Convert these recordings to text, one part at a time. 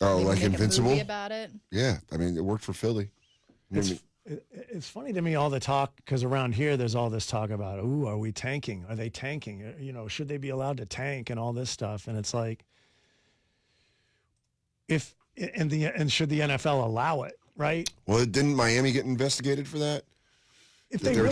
Oh, Maybe like make Invincible? a movie about it. Yeah, I mean, it worked for Philly. It's funny to me all the talk, because around here there's all this talk about, ooh, are we tanking? Are they tanking? You know, should they be allowed to tank and all this stuff? And it's like, and should the NFL allow it, right? Well, didn't Miami get investigated for that? If They were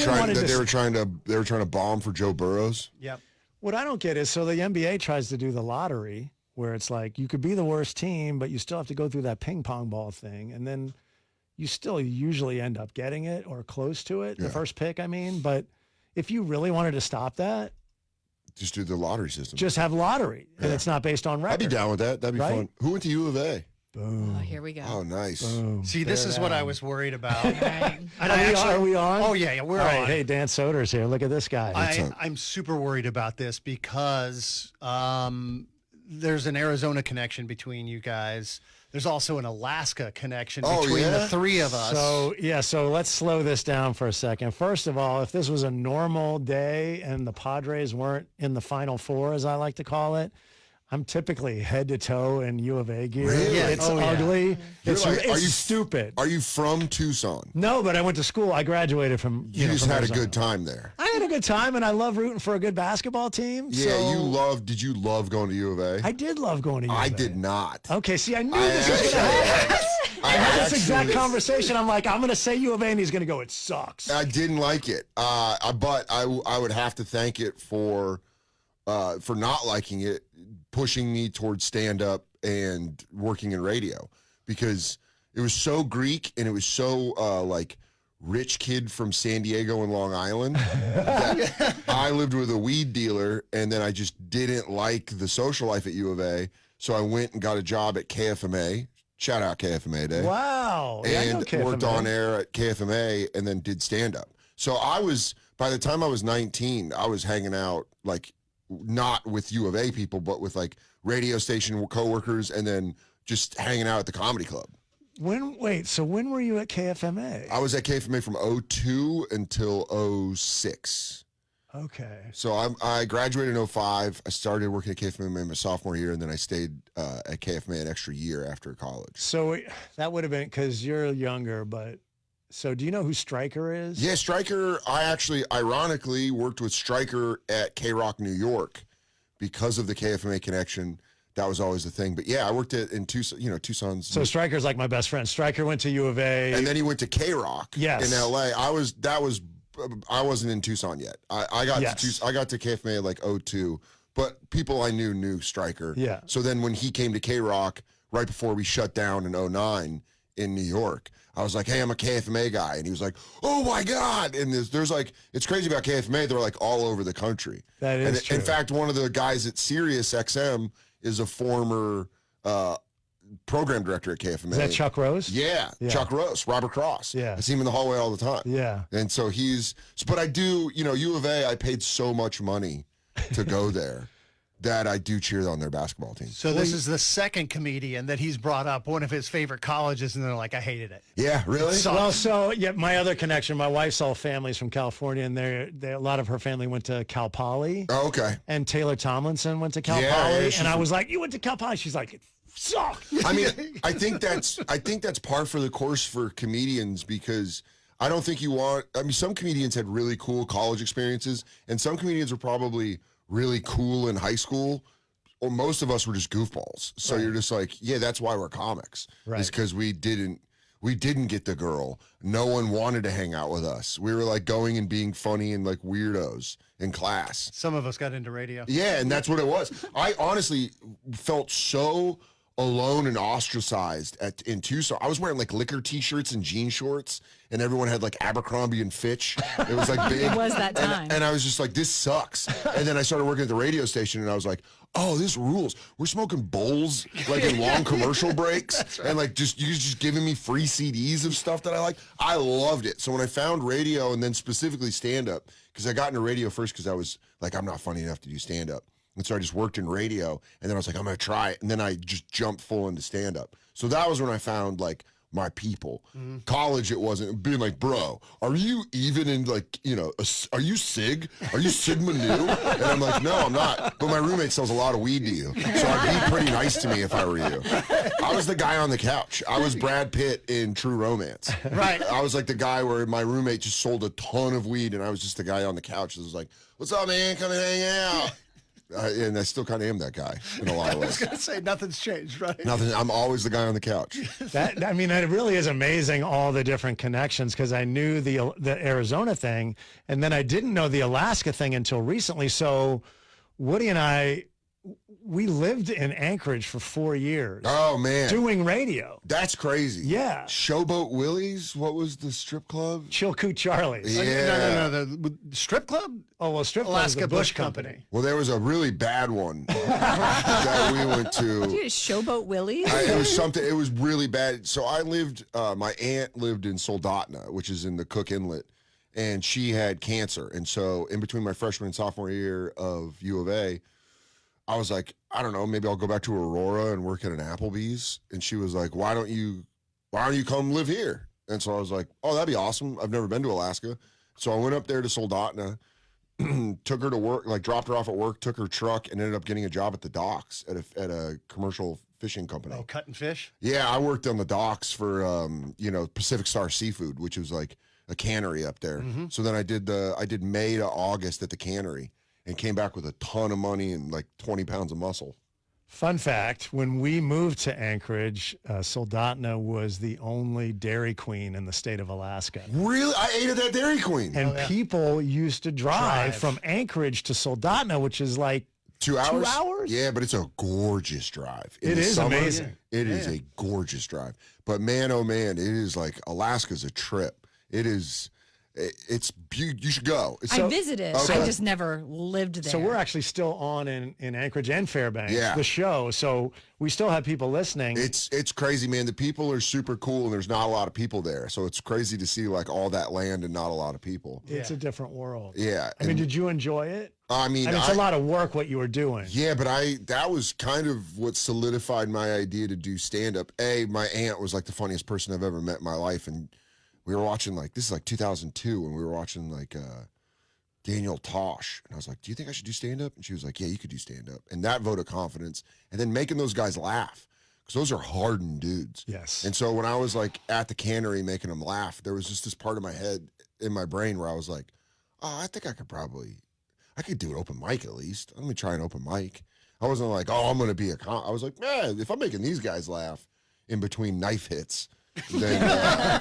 trying to bomb for Joe Burrows. Yep. What I don't get is, so the NBA tries to do the lottery where it's like you could be the worst team, but you still have to go through that ping pong ball thing, and then you still usually end up getting it or close to it, the first pick, I mean. But if you really wanted to stop that, just do the lottery system. just have lottery, and it's not based on record. I'd be down with that. That'd be fun. Who went to U of A? Boom. Oh, here we go. Oh, nice. Boom. See, this is what I was worried about. Right. Are we on? Oh, yeah, we're All right, on. hey, Dan Soder's here. Look at this guy. I'm super worried about this because there's an Arizona connection between you guys. There's also an Alaska connection between the three of us. So let's slow this down for a second. First of all, if this was a normal day and the Padres weren't in the Final Four, as I like to call it, I'm typically head to toe in U of A gear. Really? Yeah, it's ugly. It's stupid. Are you from Tucson? No, but I went to school. I graduated from. You just from had Arizona. a good time there. I had a good time, and I love rooting for a good basketball team. Yeah, so Did you love going to U of A? I did love going to U of A. I did not. Okay, see, I knew this was going to happen. I had this exact actually- conversation. I'm like, I'm going to say U of A, and he's going to go, it sucks. I didn't like it, but I would have to thank it for not liking it, pushing me towards stand-up and working in radio, because it was so Greek and it was so like rich kid from San Diego and Long Island that I lived with a weed dealer, and then I just didn't like the social life at U of A, so I went and got a job at KFMA. Shout out KFMA Day. Wow. Yeah, I know And KFMA. worked on air at KFMA and then did stand-up. So by the time I was 19, I was hanging out, like, not with U of A people, but with like radio station coworkers, and then just hanging out at the comedy club. So when were you at KFMA? I was at KFMA from 02 until 06. Okay. So I graduated in 05. I started working at KFMA my sophomore year, and then I stayed at KFMA an extra year after college. So that would have been, because you're younger, but so do you know who Stryker is? Yeah, Stryker, I actually ironically worked with Stryker at K-Rock, New York, because of the KFMA connection. That was always the thing. But yeah, I worked in Tucson, Tucson's. So Stryker's like my best friend. Stryker went to U of A. And then he went to K-Rock in LA. I wasn't in Tucson yet. I got to KFMA at like 02, but people I knew Stryker. Yeah. So then when he came to K-Rock right before we shut down in 09 in New York, I was like, hey, I'm a KFMA guy. And he was like, oh my God. And there's like, it's crazy about KFMA. They're like all over the country. That is true. In fact, one of the guys at Sirius XM is a former program director at KFMA. Is that Chuck Rose? Yeah, Chuck Rose, Robert Cross. Yeah. I see him in the hallway all the time. Yeah. And so but I do, U of A, I paid so much money to go there that I do cheer on their basketball team. So this is the second comedian that he's brought up, one of his favorite colleges, and they're like, I hated it. Yeah, really? My other connection, my wife's all family's from California, and a lot of her family went to Cal Poly. Oh, okay. And Taylor Tomlinson went to Cal Poly, and I was like, you went to Cal Poly? She's like, it sucked. I mean, I think that's par for the course for comedians, because I don't think some comedians had really cool college experiences, and some comedians were probably really cool in high school, or most of us were just goofballs. So you're just like, yeah, that's why we're comics. Right. Is because we didn't get the girl. No one wanted to hang out with us. We were like going and being funny and like weirdos in class. Some of us got into radio. Yeah, and that's what it was. I honestly felt so alone and ostracized in Tucson. I was wearing like liquor t-shirts and jean shorts, and everyone had like Abercrombie and Fitch. It was like big. It was that time. And I was just like, this sucks. And then I started working at the radio station, and I was like, oh, this rules. We're smoking bowls like in long commercial breaks, and like you're just giving me free CDs of stuff that I like. I loved it. So when I found radio, and then specifically stand-up, because I got into radio first because I was like, I'm not funny enough to do stand-up. And so I just worked in radio, and then I was like, I'm going to try it. And then I just jumped full into stand-up. So that was when I found like my people. College, it wasn't being like, bro, are you even in like, you know, are you Sig? Are you Sigma Nu? And I'm like, no, I'm not. But my roommate sells a lot of weed to you. So I'd be pretty nice to me if I were you. I was the guy on the couch. I was Brad Pitt in True Romance. Right. I was like the guy where my roommate just sold a ton of weed and I was just the guy on the couch that was like, what's up, man? Come and hang out. And I still kind of am that guy in a lot of ways. I was going to say, nothing's changed, right? Nothing. I'm always the guy on the couch. I mean, it really is amazing, all the different connections, because I knew the Arizona thing, and then I didn't know the Alaska thing until recently. So Woody and I, we lived in Anchorage for 4 years. Oh, man. Doing radio. That's crazy. Yeah. Showboat Willie's? What was the strip club? Chilkoot Charlie's. Yeah. No. The strip club? Oh, well, strip club is Alaska the Bush Company. Well, there was a really bad one that we went to. Dude, Showboat Willie's? It was something, it was really bad. So I lived, my aunt lived in Soldotna, which is in the Cook Inlet, and she had cancer. And so in between my freshman and sophomore year of U of A, I was like, I don't know, maybe I'll go back to Aurora and work at an Applebee's. And she was like, why don't you come live here? And so I was like, oh, that'd be awesome. I've never been to Alaska. So I went up there to Soldotna, took her to work, like dropped her off at work, took her truck, and ended up getting a job at the docks at a commercial fishing company. Oh, cutting fish? Yeah, I worked on the docks for Pacific Star Seafood, which was like a cannery up there. So then I did May to August at the cannery and came back with a ton of money and like 20 pounds of muscle. Fun fact, when we moved to Anchorage, Soldotna was the only Dairy Queen in the state of Alaska. Really? I ate at that Dairy Queen. And people used to drive from Anchorage to Soldotna, which is like 2 hours? 2 hours? Yeah, but it's a gorgeous drive. It is amazing. It is a gorgeous drive. But man, oh man, it is like Alaska's a trip. It is, you should go. I visited. Okay. I just never lived there. So we're actually still on in Anchorage and Fairbanks, Yeah. the show. So we still have people listening. It's crazy, man. The people are super cool, and there's not a lot of people there. So it's crazy to see like all that land and not a lot of people. It's a different world. Yeah. I mean, did you enjoy it? I mean, it's a lot of work what you were doing. Yeah, but that was kind of what solidified my idea to do stand-up. My aunt was like the funniest person I've ever met in my life, and we were watching this is like 2002, and we were watching like Daniel Tosh, and I was like, do you think I should do stand-up? And she was like, yeah, you could do stand-up. And that vote of confidence, and then making those guys laugh, because those are hardened dudes. Yes. And so when I was like at the cannery making them laugh, there was just this part of my head, in my brain, where I was like, oh, I think I could do an open mic at least. Let me try an open mic. I wasn't like, oh, I'm going to be I was like, man, if I'm making these guys laugh in between knife hits, then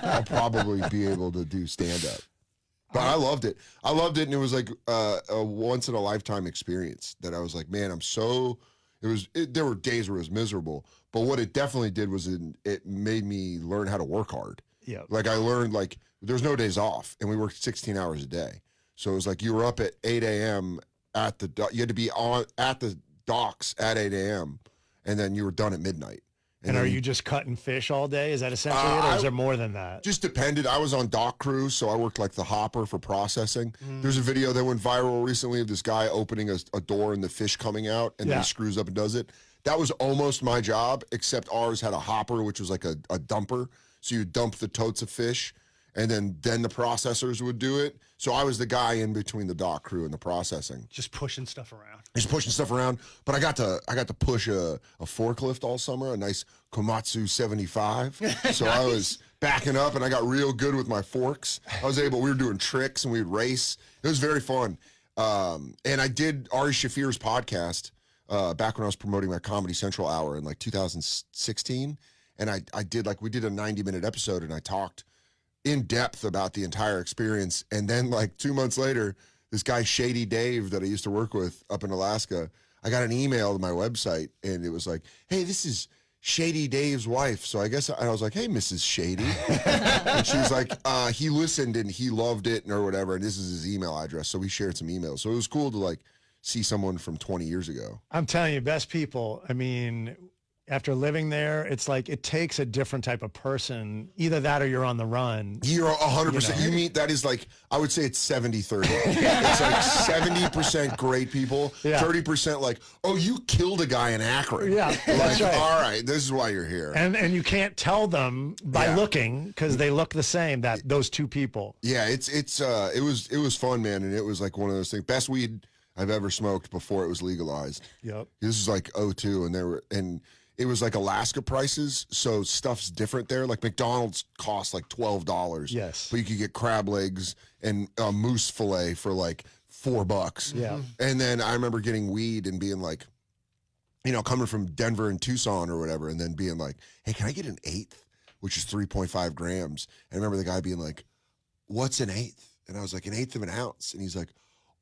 I'll probably be able to do stand-up. But I loved it. And it was like a once-in-a-lifetime experience that I was like, man, there were days where it was miserable. But what it definitely did was it made me learn how to work hard. Yeah. Like I learned, like, there's no days off, and we worked 16 hours a day. So it was like you were up at 8 a.m. You had to be at the docks at 8 a.m., and then you were done at midnight. And are you just cutting fish all day? Is that essentially it, or is there more than that? Just depended. I was on dock crew, so I worked like the hopper for processing. There's a video that went viral recently of this guy opening a door and the fish coming out, and then he screws up and does it. That was almost my job, except ours had a hopper, which was like a dumper. So you dump the totes of fish, and then the processors would do it. So I was the guy in between the dock crew and the processing. Just pushing stuff around. Just pushing stuff around. But I got to push a forklift all summer, a nice Komatsu 75. So I was backing up, and I got real good with my forks. We were doing tricks, and we'd race. It was very fun. And I did Ari Shafir's podcast back when I was promoting my Comedy Central hour in like 2016. And we did a 90-minute episode, and I talked in depth about the entire experience. And then like 2 months later, this guy Shady Dave that I used to work with up in Alaska, I got an email to my website, and it was like, hey, this is Shady Dave's wife. So I was like, hey, Mrs. Shady. And she was like, he listened and he loved it or whatever, and this is his email address. So we shared some emails. So it was cool to like see someone from 20 years ago. I'm telling you, best people. I mean, after living there, it's like it takes a different type of person. Either that or you're on the run. You're 100%. You mean that is like, I would say it's 70-30. It's like 70% great people, 30% like, oh, you killed a guy in Akron. Yeah, like, that's right. All right, this is why you're here. And you can't tell them by looking because they look the same. Those two people. Yeah, it was fun, man, and it was like one of those things. Best weed I've ever smoked before it was legalized. Yep. This was like '02, and it was like Alaska prices, so stuff's different there. Like McDonald's cost like $12. Yes. But you could get crab legs and moose fillet for like $4. Yeah. And then I remember getting weed and being like, you know, coming from Denver and Tucson or whatever, and then being like, hey, can I get an eighth, which is 3.5 grams? And I remember the guy being like, what's an eighth? And I was like, an eighth of an ounce. And he's like,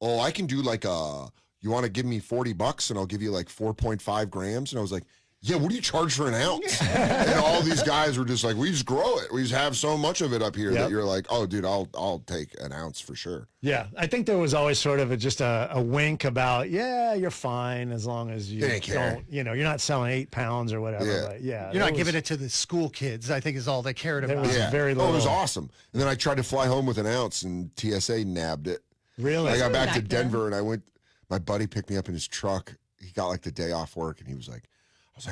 oh, I can do like you want to give me $40 and I'll give you like 4.5 grams? And I was like, yeah, what do you charge for an ounce? And all these guys were just like, we just grow it. We just have so much of it up here that you're like, oh, dude, I'll take an ounce for sure. Yeah, I think there was always sort of just a wink about, yeah, you're fine as long as you don't, you know, you're not selling 8 pounds or whatever. Yeah. But yeah, You're not giving it to the school kids, I think is all they cared There about. was very Oh, little. it was awesome. And then I tried to fly home with an ounce and TSA nabbed it. Really? I got back to Back then. Denver and I went, my buddy picked me up in his truck. He got like the day off work and he was like,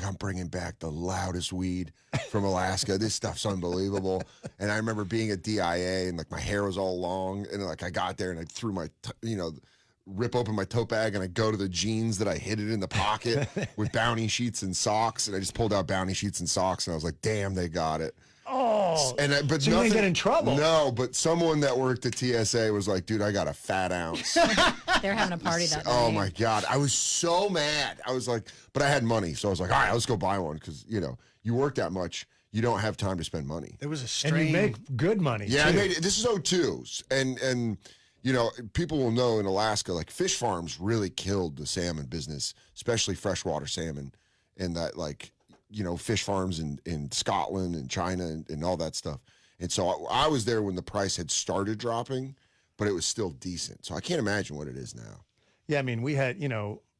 I'm bringing back the loudest weed from Alaska. This stuff's unbelievable. And I remember being at DIA and like my hair was all long. And like I got there and I threw my, rip open my tote bag and I go to the jeans that I hid it in the pocket with bounty sheets and socks. And I just pulled out bounty sheets and socks and I was like, damn, they got it. Oh, But so you didn't get in trouble? No, but someone that worked at TSA was like, dude, I got a fat ounce. They're having a party that night. Oh my God. I was so mad. I was like, but I had money. So I was like, all right, let's go buy one. Cause you work that much. You don't have time to spend money. There was a and strange. you make good money. Yeah, too. I made it. This is '02. And people will know in Alaska, like fish farms really killed the salmon business, especially freshwater salmon. And that fish farms in Scotland and China and all that stuff. And so I was there when the price had started dropping, but it was still decent. So I can't imagine what it is now. Yeah, I mean, we had,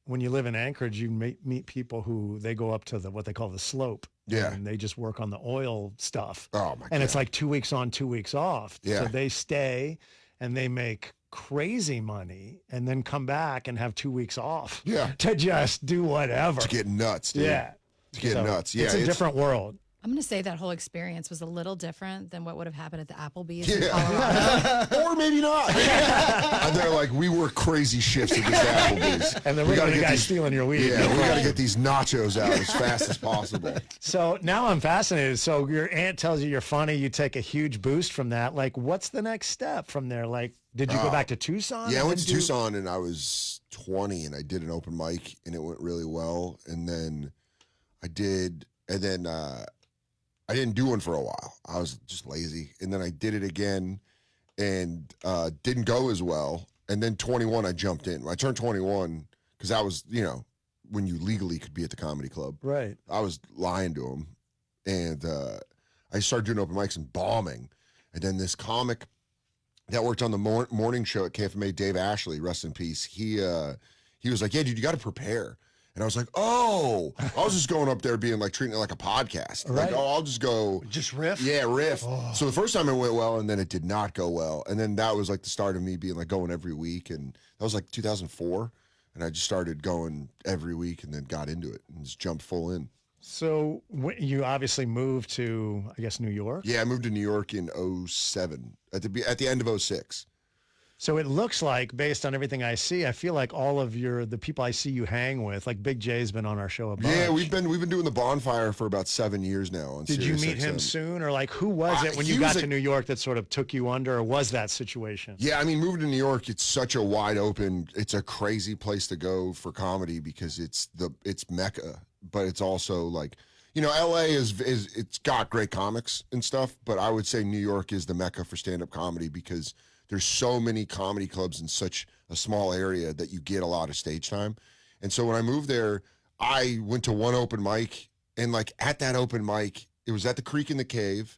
when you live in Anchorage, you meet people who they go up to what they call the slope. Yeah. And they just work on the oil stuff. Oh, my God. And it's like 2 weeks on, 2 weeks off. Yeah. So they stay and they make crazy money and then come back and have 2 weeks off. Yeah. To just do whatever. To get nuts, dude. Yeah. To get So nuts. Yeah. It's a different world. I'm going to say that whole experience was a little different than what would have happened at the Applebee's. Yeah. Or maybe not. And they're like, we work crazy shifts at this Applebee's. And then We we're gotta the get guy these- stealing your weed. Yeah, we got to get these nachos out as fast as possible. So now I'm fascinated. So your aunt tells you you're funny. You take a huge boost from that. Like, what's the next step from there? Like, did you go back to Tucson? Yeah, I and went then to Tucson and I was 20 and I did an open mic and it went really well. And then I didn't do one for a while. I was just lazy. And then I did it again and didn't go as well. And then 21, I jumped in. I turned 21 because that was, when you legally could be at the comedy club. Right. I was lying to him. And I started doing open mics and bombing. And then this comic that worked on the morning show at KFMA, Dave Ashley, rest in peace, he was like, yeah, dude, you got to prepare. And I was like, oh, I was just going up there being like treating it like a podcast. Right. Like, oh, I'll just go. Just riff? Yeah, riff. Oh. So the first time it went well and then it did not go well. And then that was like the start of me being like going every week. And that was like 2004. And I just started going every week and then got into it and just jumped full in. So you obviously moved to, I guess, New York. Yeah, I moved to New York in '07 at the end of '06. So it looks like, based on everything I see, I feel like all of the people I see you hang with, like Big J's been on our show a bunch. Yeah, we've been doing the bonfire for about 7 years now. On Did you Sirius meet him XM. soon, or like who was it when he you got was to New York that sort of took you under, or was that situation? Yeah, I mean, moving to New York, it's such a wide open. It's a crazy place to go for comedy because it's Mecca, but it's also like, LA is it's got great comics and stuff, but I would say New York is the Mecca for stand-up comedy because there's so many comedy clubs in such a small area that you get a lot of stage time. And so when I moved there, I went to one open mic, and like at that open mic, it was at the Creek in the Cave,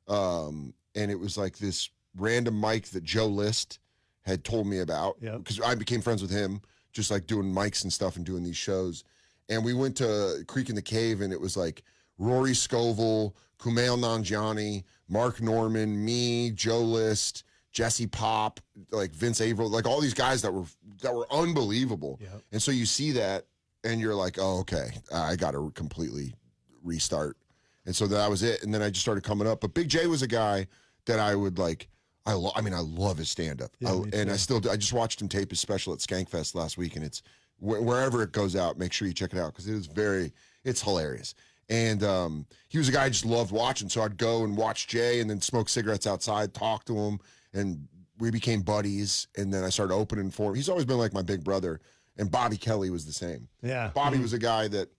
and it was like this random mic that Joe List had told me about Yep. because I became friends with him, just like doing mics and stuff and doing these shows. and we went to Creek in the Cave, and it was like Rory Scovel, Kumail Nanjiani, Mark Norman, me, Joe List, Jesse Pop, like Vince Averill, like all these guys that were unbelievable. Yep. And so you see that, and you're like, oh, okay, I got to completely restart. And so that was it. And then I just started coming up. But Big J was a guy that I would like. I love his stand-up. Yeah, And I still do. I just watched him tape his special at Skankfest last week, and it's wherever it goes out, make sure you check it out because it's hilarious. And he was a guy I just loved watching. So I'd go and watch Jay and then smoke cigarettes outside, talk to him, and we became buddies. And then I started opening for him. He's always been like my big brother. And Bobby Kelly was the same. Yeah. Bobby was a guy that,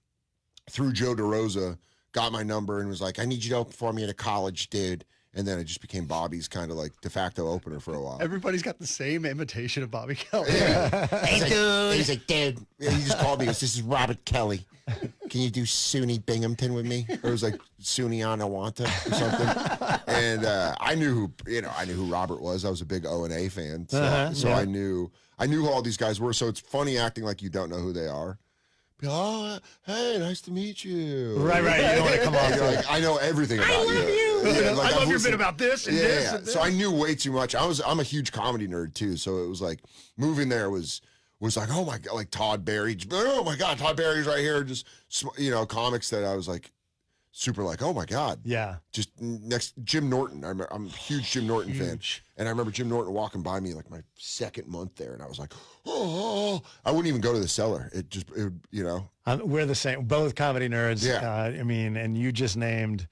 through Joe DeRosa, got my number and was like, I need you to open for me at a college, dude. And then it just became Bobby's kind of like de facto opener for a while. Everybody's got the same imitation of Bobby Kelly. Yeah. Hey, dude. He's like, dude. Yeah, he just called me. He goes, this is Robert Kelly. Can you do SUNY Binghamton with me? Or it was like SUNY Anawanta or something. And I knew who Robert was. I was a big O&A fan. So I knew who all these guys were. So it's funny acting like you don't know who they are. Oh, hey, nice to meet you. Right. You don't want to come off. Like, I know everything about you. I love you. Yeah, like, I love your listened- bit about this and this. And this. So I knew way too much. I'm a huge comedy nerd too. So it was like moving there was like, oh my God, like Todd Barry. Oh my God, Todd Barry's right here. Just, comics that I was like super like, oh my God. Yeah. Just next, Jim Norton. I'm a huge Jim Norton fan. And I remember Jim Norton walking by me like my second month there. And I was like, oh, I wouldn't even go to the cellar. We're the same, both comedy nerds. Yeah. And you just named,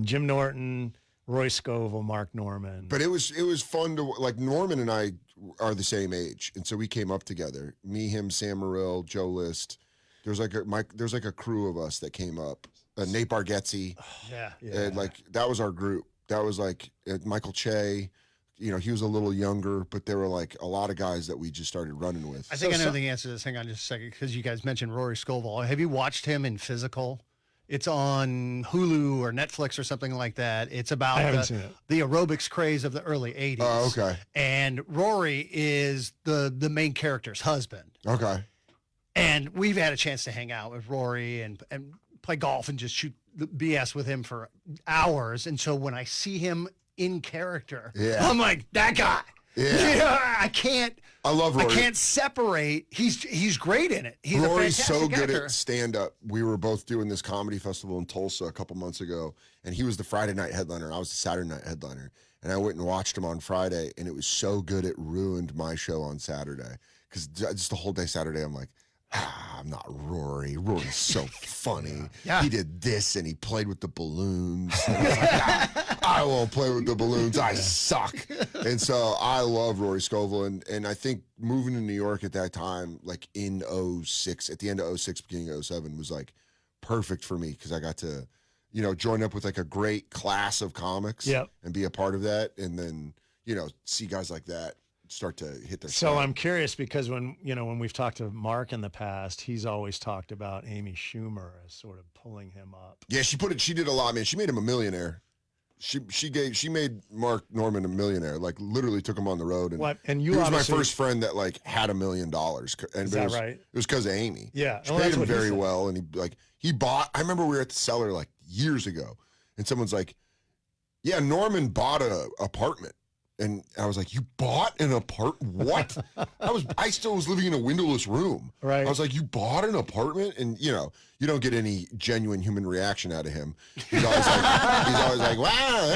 Jim Norton, Roy Scovel, Mark Norman. But it was fun to, like, Norman and I are the same age. And so we came up together. Me, him, Sam Morril, Joe List. There's like a crew of us that came up. Nate Bargatze. Yeah. And like, that was our group. That was like Michael Che. He was a little younger, but there were like a lot of guys that we just started running with. I think I know the answer to this. Hang on just a second, because you guys mentioned Rory Scovel. Have you watched him in Physical? It's on Hulu or Netflix or something like that. It's about the aerobics craze of the early 80s. Oh, okay. And Rory is the main character's husband. Okay. And we've had a chance to hang out with Rory and play golf and just shoot the BS with him for hours. And so when I see him in character, I'm like, that guy. Yeah. I love Rory. I can't separate. He's great in it. He's Rory's a so fantastic good actor. at stand-up. We were both doing this comedy festival in Tulsa a couple months ago, and he was the Friday night headliner. I was the Saturday night headliner. And I went and watched him on Friday, and it was so good it ruined my show on Saturday. Because just the whole day Saturday, I'm like, I'm not Rory. Rory's so funny. Yeah. He did this, and he played with the balloons. And I was like, I won't play with the balloons. I suck. And so I love Rory Scovel. And I think moving to New York at that time, like in 06, at the end of 06, beginning of 07, was like perfect for me because I got to, join up with like a great class of comics and be a part of that. And then, see guys like that start to hit their So I'm curious because when we've talked to Mark in the past, he's always talked about Amy Schumer as sort of pulling him up. Yeah, she did a lot, man. She made him a millionaire. She made Mark Norman a millionaire. Like literally took him on the road. And you he was my obviously- first friend that like had $1 million. And Is that right? It was because of Amy. Yeah. She Well, paid that's him what he very said. well, and he bought. I remember we were at the cellar like years ago, and someone's like, "Yeah, Norman bought an apartment." And I was like, you bought an apartment? What? I still was living in a windowless room. Right. I was like, you bought an apartment? And, you don't get any genuine human reaction out of him. He's always like, wow,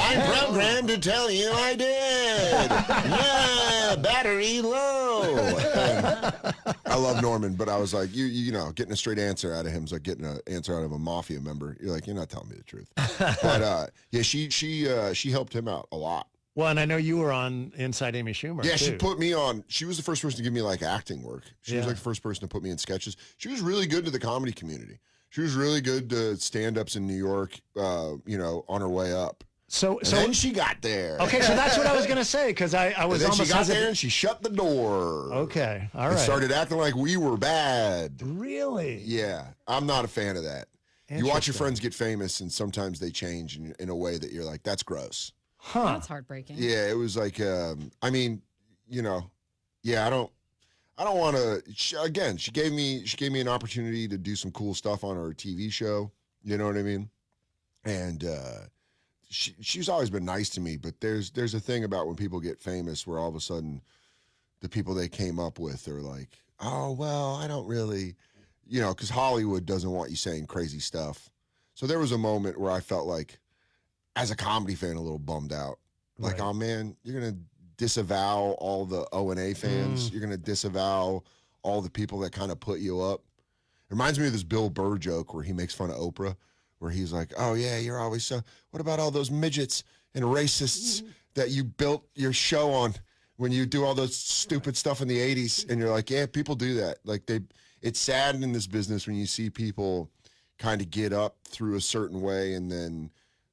I'm programmed to tell you I did. Yeah, battery low. And I love Norman, but I was like, getting a straight answer out of him is like getting an answer out of a Mafia member. You're like, you're not telling me the truth. But, she helped him out a lot. Well, and I know you were on Inside Amy Schumer. Yeah, too. she put me on. She was the first person to give me like acting work. She was like the first person to put me in sketches. She was really good to the comedy community. She was really good to stand-ups in New York, on her way up. So then she got there. Okay, so that's what I was going to say because I was And then almost she got hesitant. there and she shut the door. Okay, all right. And started acting like we were bad. Really? Yeah, I'm not a fan of that. You watch your Interesting. friends get famous and sometimes they change in a way that you're like, that's gross. Huh. That's heartbreaking. Yeah, it was like, I I don't want to. Again, she gave me an opportunity to do some cool stuff on her TV show. You know what I mean? And she's always been nice to me. But there's a thing about when people get famous where all of a sudden the people they came up with are like, oh well, I don't really, because Hollywood doesn't want you saying crazy stuff. So there was a moment where I felt like, as a comedy fan, a little bummed out. Like, oh man, you're gonna disavow all the O&A fans. You're going to disavow all the people that kind of put you up. It reminds me of this Bill Burr joke where he makes fun of Oprah, where he's like, oh, yeah, you're always so. What about all those midgets and racists that you built your show on when you do all those stupid stuff in the 80s? And you're like, yeah, people do that. Like, it's sad in this business when you see people kind of get up through a certain way and then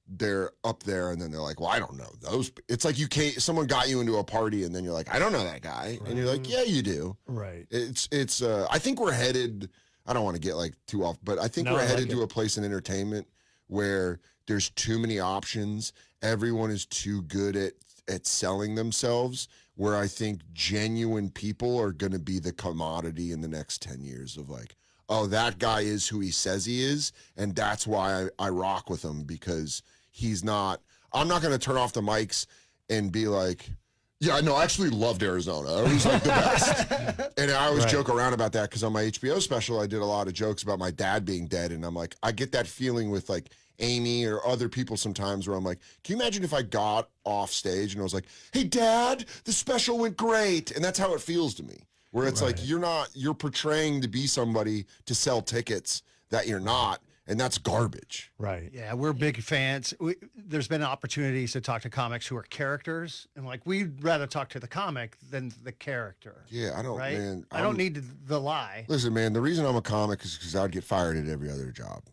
they're up there and then they're like, well, I don't know those. It's like someone got you into a party and then you're like, I don't know that guy. Right. And you're like, yeah, you do. Right. It's I think we're headed, I don't want to get like too off, but I think we're headed to a place in entertainment where there's too many options. Everyone is too good at selling themselves, where I think genuine people are going to be the commodity in the next 10 years of like, oh, that guy is who he says he is. And that's why I rock with him, because he's not, I'm not going to turn off the mics and be like, yeah, no, I actually loved Arizona. It was like the best. And I always joke around about that because on my HBO special, I did a lot of jokes about my dad being dead. And I'm like, I get that feeling with like Amy or other people sometimes where I'm like, can you imagine if I got off stage and I was like, hey, Dad, the special went great. And that's how it feels to me, where it's like you're portraying to be somebody to sell tickets that you're not. And that's garbage. Right. Yeah, we're big fans. There's been opportunities to talk to comics who are characters, and like we'd rather talk to the comic than the character. Yeah, I don't. Right? Man, I don't need the lie. Listen, man. The reason I'm a comic is because I'd get fired at every other job.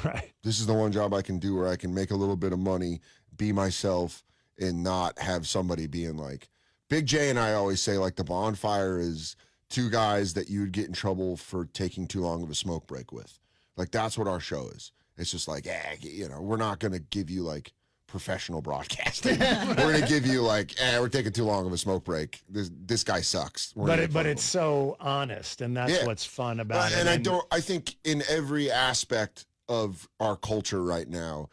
Right. This is the one job I can do where I can make a little bit of money, be myself, and not have somebody being like. Big J and I always say like the bonfire is two guys that you'd get in trouble for taking too long of a smoke break with. Like, that's what our show is. It's just like, we're not going to give you, like, professional broadcasting. We're going to give you, like, we're taking too long of a smoke break. This guy sucks. But it's so honest, and that's what's fun about it. And I think in every aspect of our culture right now,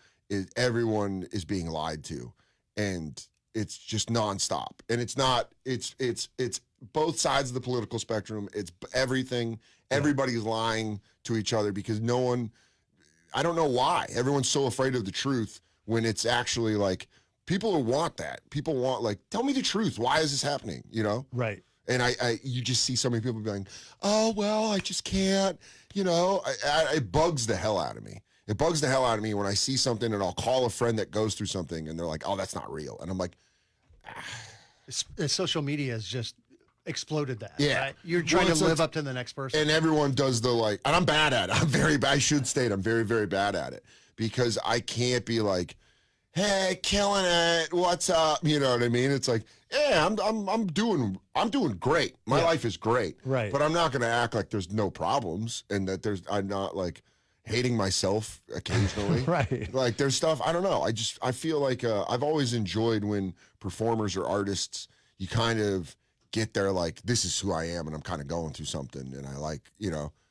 everyone is being lied to. And it's just nonstop. And it's not, it's both sides of the political spectrum. It's everything. Everybody's lying to each other because I don't know why. Everyone's so afraid of the truth when it's actually like, people want that. People want like, tell me the truth. Why is this happening? You know? Right. And you just see so many people being, oh, well, I just can't, it bugs the hell out of me. It bugs the hell out of me when I see something and I'll call a friend that goes through something and they're like, oh, that's not real. And I'm like, Social media has just exploded that. Yeah. Right? You're trying to live up to the next person. And everyone does the like, and I'm bad at it. I'm very bad. I should state I'm very, very bad at it because I can't be like, hey, killing it. What's up? You know what I mean? It's like, yeah, I'm doing great. My life is great. Right. But I'm not going to act like there's no problems and that I'm not like hating myself occasionally. Right. Like there's stuff, I don't know. I feel like I've always enjoyed when performers or artists, you kind of get there like, this is who I am and I'm kind of going through something and I like,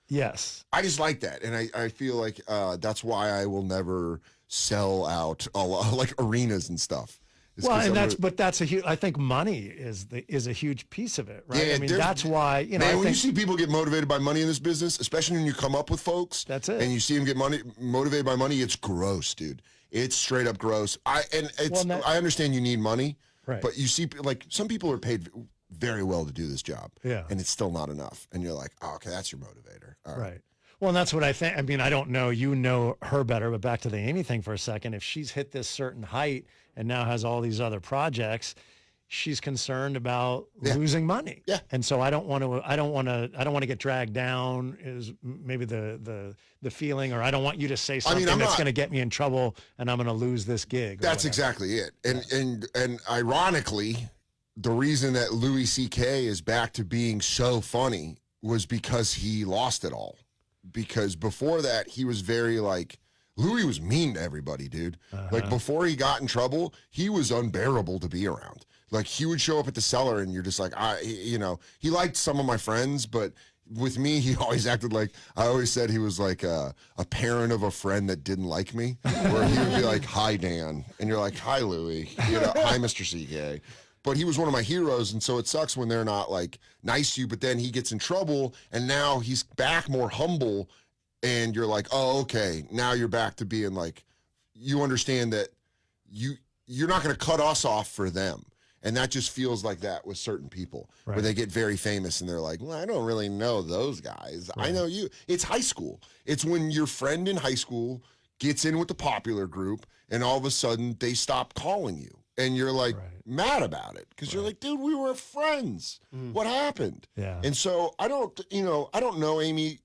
Yes. I just like that. And I feel like that's why I will never sell out a lot, like arenas and stuff. Well, and that's a huge. I think money is a huge piece of it, right? Yeah, I mean, that's why Man, when you see people get motivated by money in this business, especially when you come up with folks, that's it. And you see them get motivated by money, it's gross, dude. It's straight up gross. I understand you need money, right? But you see, like some people are paid very well to do this job, and it's still not enough. And you're like, oh, okay, that's your motivator, all right? Well, and that's what I think. I mean, I don't know. You know her better, but back to the Amy thing for a second. If she's hit this certain height and now has all these other projects, she's concerned about losing money. Yeah. And so I don't want to get dragged down is maybe the feeling, or I don't want you to say something that's going to get me in trouble and I'm going to lose this gig. That's exactly it. And ironically, the reason that Louis C.K. is back to being so funny was because he lost it all. Because before that, he was very like Louis was mean to everybody, dude. Like before he got in trouble, he was unbearable to be around. Like he would show up at the cellar and you're just like, he liked some of my friends, but with me, he always acted like, I always said he was like a parent of a friend that didn't like me, where he would be like, hi, Dan. And you're like, hi, Louis. Hi, Mr. CK. But he was one of my heroes, and so it sucks when they're not like nice to you, but then he gets in trouble, and now he's back more humble, and you're like, oh, okay, now you're back to being like, you understand that you're not going to cut us off for them. And that just feels like that with certain people, where they get very famous and they're like, well, I don't really know those guys. I know you. It's high school. It's when your friend in high school gets in with the popular group and all of a sudden they stop calling you. And you're like mad about it because you're like, dude, we were friends. What happened? Yeah. And so I don't know Amy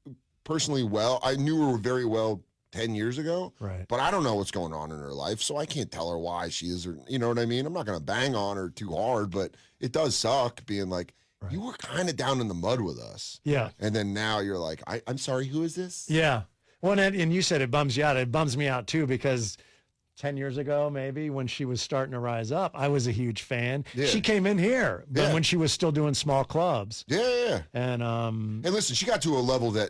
personally well. I knew her very well 10 years ago, but I don't know what's going on in her life, so I can't tell her why she is, or you know what I mean? I'm not going to bang on her too hard, but it does suck being like, you were kind of down in the mud with us. Yeah. And then now you're like, I'm sorry, who is this? Yeah. Well, and you said it bums you out. It bums me out too, because 10 years ago, maybe when she was starting to rise up, I was a huge fan. Yeah. She came in here, but when she was still doing small clubs. Yeah. And listen, she got to a level that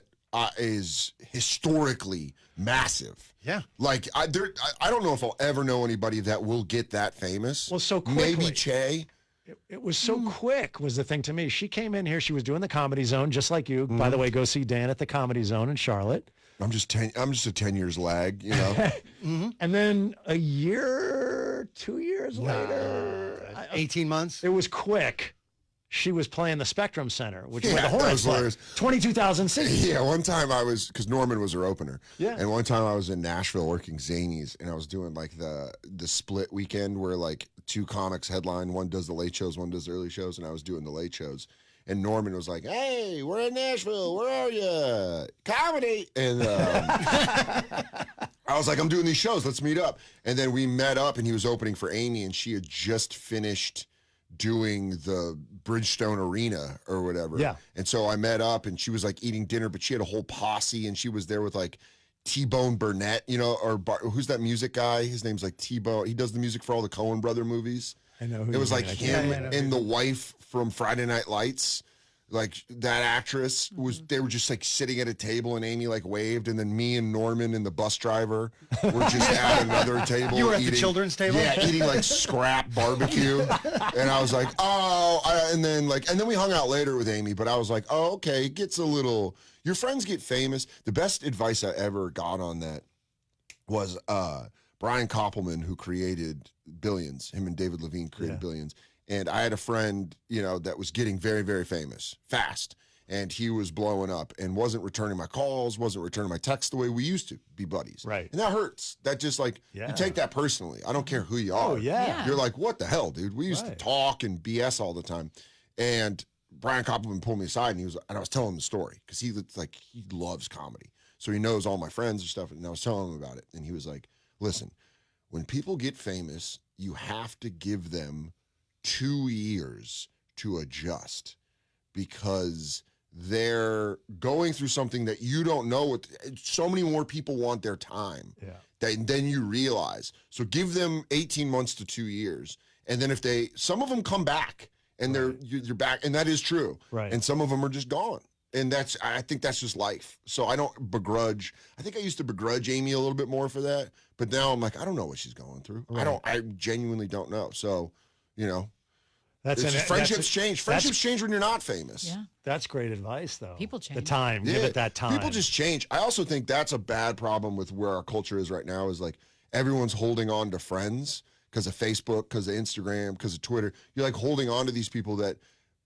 is historically massive. Yeah. Like I don't know if I'll ever know anybody that will get that famous. Well, so quickly. Maybe Che. It was so quick was the thing to me. She came in here. She was doing the Comedy Zone just like you. By the way, go see Dan at the Comedy Zone in Charlotte. I'm just a 10 years lag, you know. And then a year, 2 years later, 18 months. it was quick. She was playing the Spectrum Center, which is where the that Hornets was play. hilarious. 22,000 seats. Yeah, one time because Norman was her opener. Yeah. And one time I was in Nashville working Zanies, and I was doing like the split weekend where like two comics headline. One does the late shows, one does the early shows, and I was doing the late shows. And Norman was like, hey, we're in Nashville. Where are you? Comedy. And I was like, I'm doing these shows. Let's meet up. And then we met up, and he was opening for Amy, and she had just finished doing the Bridgestone Arena or whatever. Yeah. And so I met up, and she was like eating dinner, but she had a whole posse, and she was there with like T-Bone Burnett, who's that music guy? His name's like T-Bone. He does the music for all the Coen brother movies. I know who It was you like mean. him Yeah. and the wife from Friday Night Lights. Like that actress they were just like sitting at a table, and Amy like waved, and then me and Norman and the bus driver were just at another table. You were at eating, the children's table? Yeah, eating like scrap barbecue. And I was like, and then we hung out later with Amy, but I was like, oh, okay, it gets a little, your friends get famous. The best advice I ever got on that was Brian Koppelman, who created Billions. Him and David Levine created Billions. And I had a friend, that was getting very, very famous fast. And he was blowing up and wasn't returning my calls, wasn't returning my texts the way we used to be buddies. Right. And that hurts. That just you take that personally. I don't care who you are. Oh, yeah. You're like, what the hell, dude? We used to talk and BS all the time. And Brian Koppelman pulled me aside, and I was telling him the story because he loves comedy. So he knows all my friends and stuff. And I was telling him about it. And he was like, listen, when people get famous, you have to give them 2 years to adjust because they're going through something that you don't know what so many more people want their time then you realize. So give them 18 months to 2 years. And then if some of them come back and you're back, and that is true. Right. And some of them are just gone. And I think that's just life. So I don't begrudge. I think I used to begrudge Amy a little bit more for that. But now I'm like, I don't know what she's going through. Right. I genuinely don't know. So, Friendships change. Friendships change when you're not famous. Yeah. That's great advice, though. People change. The time. Give it that time. People just change. I also think that's a bad problem with where our culture is right now is like everyone's holding on to friends because of Facebook, because of Instagram, because of Twitter. You're like holding on to these people that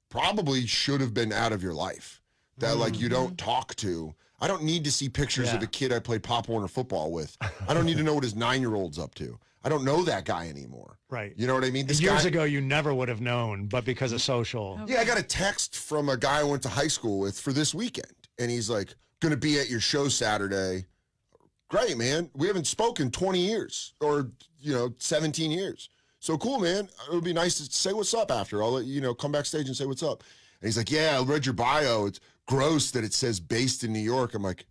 probably should have been out of your life that like you don't talk to. I don't need to see pictures of a kid I played Pop Warner football with. I don't need to know what his 9-year-old's up to. I don't know that guy anymore. Right. You know what I mean? Years ago, you never would have known, but because of social. Yeah, I got a text from a guy I went to high school with for this weekend. And he's like, going to be at your show Saturday. Great, man. We haven't spoken 20 years or, 17 years. So cool, man. It would be nice to say what's up after. I'll let you, come backstage and say what's up. And he's like, yeah, I read your bio. It's gross that it says based in New York. I'm like,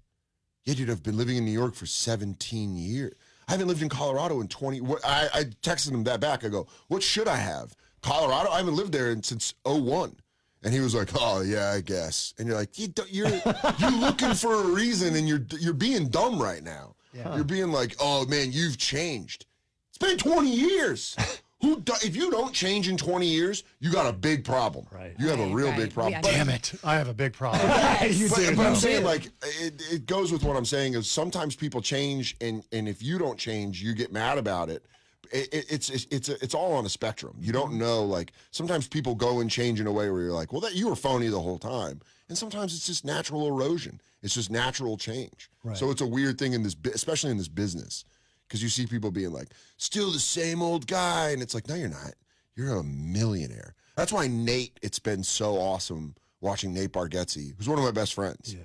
Yeah, dude, I've been living in New York for 17 years. I haven't lived in Colorado in 20. I texted him that back. I go, what should I have? Colorado? I haven't lived there since '01. And he was like, oh, yeah, I guess. And you're like, you're looking for a reason, and you're being dumb right now. Yeah. You're being like, oh, man, you've changed. It's been 20 years. If you don't change in 20 years, you got a big problem. Right. You have a real big problem. Damn it. I have a big problem. But I'm saying, like, it goes with what I'm saying is sometimes people change, and if you don't change, you get mad about it. It's all on a spectrum. You don't know, like, sometimes people go and change in a way where you're like, well, you were phony the whole time. And sometimes it's just natural erosion. It's just natural change. Right. So it's a weird thing especially in this business. Because you see people being like, still the same old guy. And it's like, no, you're not. You're a millionaire. That's why Nate, it's been so awesome watching Nate Bargatze, who's one of my best friends. Yeah.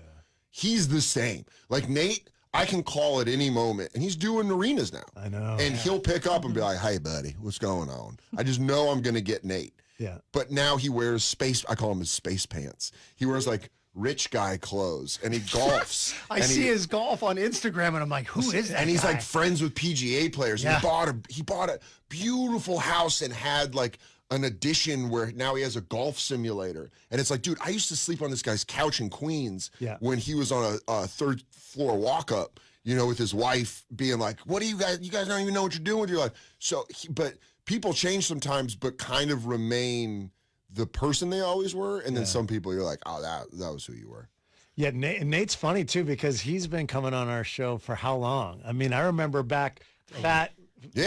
He's the same. Like Nate, I can call at any moment, and he's doing arenas now. I know. And he'll pick up and be like, hey, buddy, what's going on? I just know I'm going to get Nate. Yeah. But now he wears I call him his space pants. He wears like rich guy clothes, and he golfs. I see his golf on Instagram, and I'm like, who is that? And he's guy? like friends with PGA players. Yeah. And he bought a beautiful house and had like an addition where now he has a golf simulator. And it's like, dude, I used to sleep on this guy's couch in Queens when he was on a third floor walk up, with his wife being like, what do you guys don't even know what you're doing with your life. So, but people change sometimes, but kind of remain the person they always were. And then some people you're like, oh, that was who you were. Yeah, Nate's funny too because he's been coming on our show for how long? I mean, I remember back fat,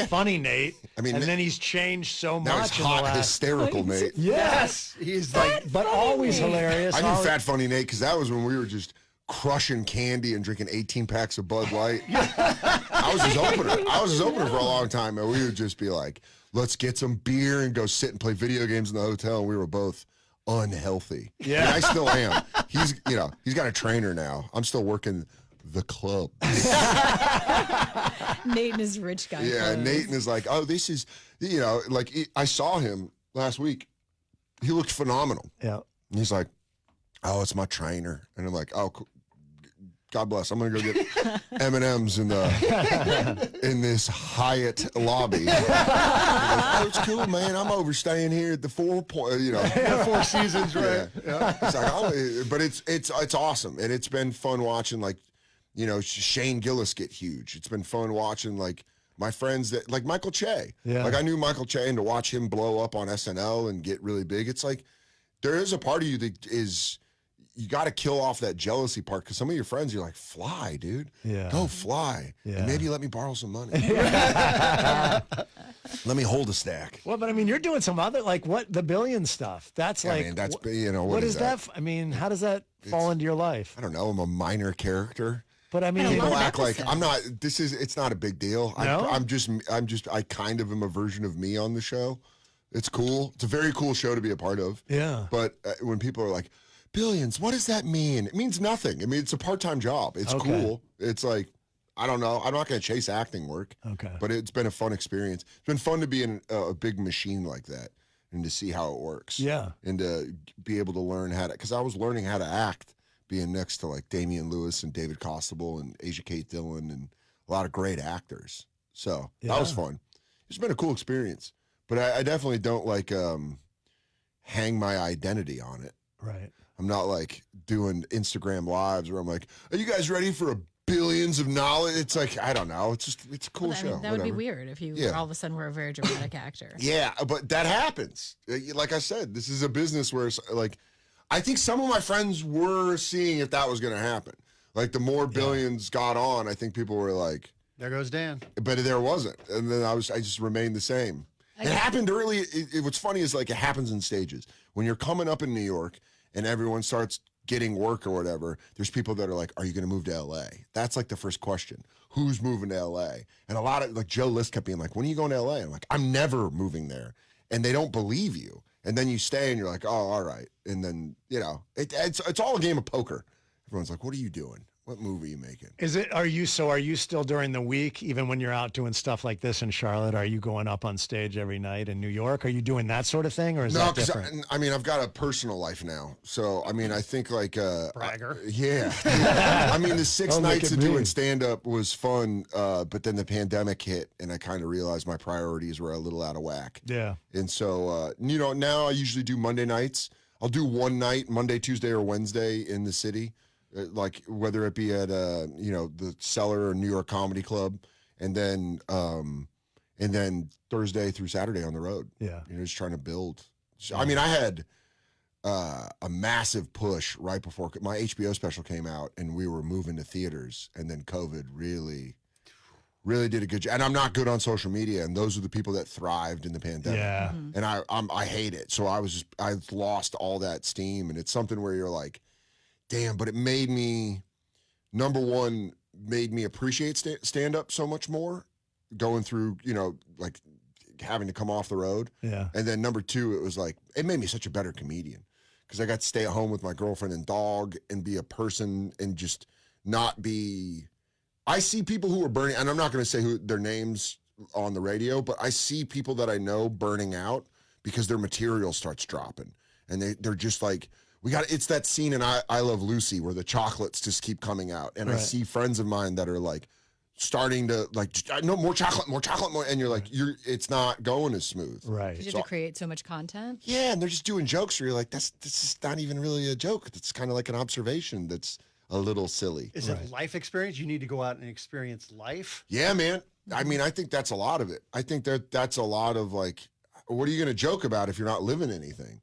funny Nate. I mean, and then he's changed so now much. He's hot, hysterical Nate. Yes, he's like, but always hilarious. I knew Fat Funny Nate because that was when we were just crushing candy and drinking 18 packs of Bud Light. I was his opener for a long time, and we would just be like, let's get some beer and go sit and play video games in the hotel. And we were both unhealthy. Yeah, and I still am. He's got a trainer now. I'm still working the club. Nate and his rich guy. Yeah, clothes. Nate is like, oh, this is, I saw him last week. He looked phenomenal. Yeah. And he's like, oh, it's my trainer. And I'm like, oh, cool. God bless. I'm gonna go get M&Ms in this Hyatt lobby. Like, oh, it's cool, man. I'm overstaying here at the Four Seasons, right? Yeah. It's like, but it's awesome, and it's been fun watching Shane Gillis get huge. It's been fun watching my friends that like Michael Che. Yeah. Like I knew Michael Che, and to watch him blow up on SNL and get really big, it's like there is a part of you that is. You got to kill off that jealousy part because some of your friends, you're like, fly, dude. Yeah. Go fly. Yeah. And maybe let me borrow some money. Let me hold a stack. Well, but I mean, you're doing some other, the billion stuff. That's I mean, that's, what is that? I mean, how does that fall into your life? I don't know. I'm a minor character. But I mean, people act like I'm not, it's not a big deal. No? I kind of am a version of me on the show. It's cool. It's a very cool show to be a part of. Yeah. But when people are like, billions, what does that mean? It means nothing. I mean, it's a part-time job. It's cool. It's like, I don't know. I'm not going to chase acting work. Okay. But it's been a fun experience. It's been fun to be in a big machine like that and to see how it works. Yeah. And to be able to learn how to, because I was learning how to act being next to like Damian Lewis and David Costabile and Asia Kate Dillon and a lot of great actors. So that was fun. It's been a cool experience. But I definitely don't hang my identity on it. Right. I'm not doing Instagram lives where I'm like, are you guys ready for billions of knowledge? It's like, I don't know. It's a cool show. That would be weird if you all of a sudden were a very dramatic actor. Yeah, but that happens. Like I said, this is a business where it's I think some of my friends were seeing if that was going to happen. Like the more billions got on, I think people were like, there goes Dan. But there wasn't. And then I just remained the same. It happened early. What's funny is it happens in stages. When you're coming up in New York, and everyone starts getting work or whatever, there's people that are like, are you going to move to L.A.? That's the first question. Who's moving to L.A.? And a lot of, Joe List kept being like, when are you going to L.A.? I'm like, I'm never moving there. And they don't believe you. And then you stay and you're like, oh, all right. And then, it's all a game of poker. Everyone's like, what are you doing? What movie are you making? Are you still during the week, even when you're out doing stuff like this in Charlotte, are you going up on stage every night in New York? Are you doing that sort of thing, or is that different? I mean, I've got a personal life now. So, I mean, I think like... Bragger. Yeah. I mean, the 6 nights of doing stand-up was fun, but then the pandemic hit, and I kind of realized my priorities were a little out of whack. Yeah. And so, now I usually do Monday nights. I'll do one night, Monday, Tuesday, or Wednesday in the city. Like whether it be at the Cellar or New York Comedy Club, and then Thursday through Saturday on the road. Yeah, just trying to build. I mean, I had a massive push right before my HBO special came out, and we were moving to theaters, and then COVID really did a good job. And I'm not good on social media, and those are the people that thrived in the pandemic. Yeah, and I hate it. So I lost all that steam, and it's something where you're like, damn, but it made me, number one, made me appreciate stand-up so much more, going through, like having to come off the road. Yeah. And then number two, it was like, it made me such a better comedian because I got to stay at home with my girlfriend and dog and be a person and just not be, I see people who are burning, and I'm not going to say their names on the radio, but I see people that I know burning out because their material starts dropping. And they're just like, it's that scene in I Love Lucy where the chocolates just keep coming out. And I see friends of mine that are like starting to like, no, more chocolate, more. And you're like, it's not going as smooth. Right. You have to create so much content. Yeah. And they're just doing jokes where you're like, this is not even really a joke. It's kind of like an observation that's a little silly. Is it life experience? You need to go out and experience life. Yeah, man. I mean, I think that's a lot of it. I think that's a lot of like, what are you going to joke about if you're not living anything?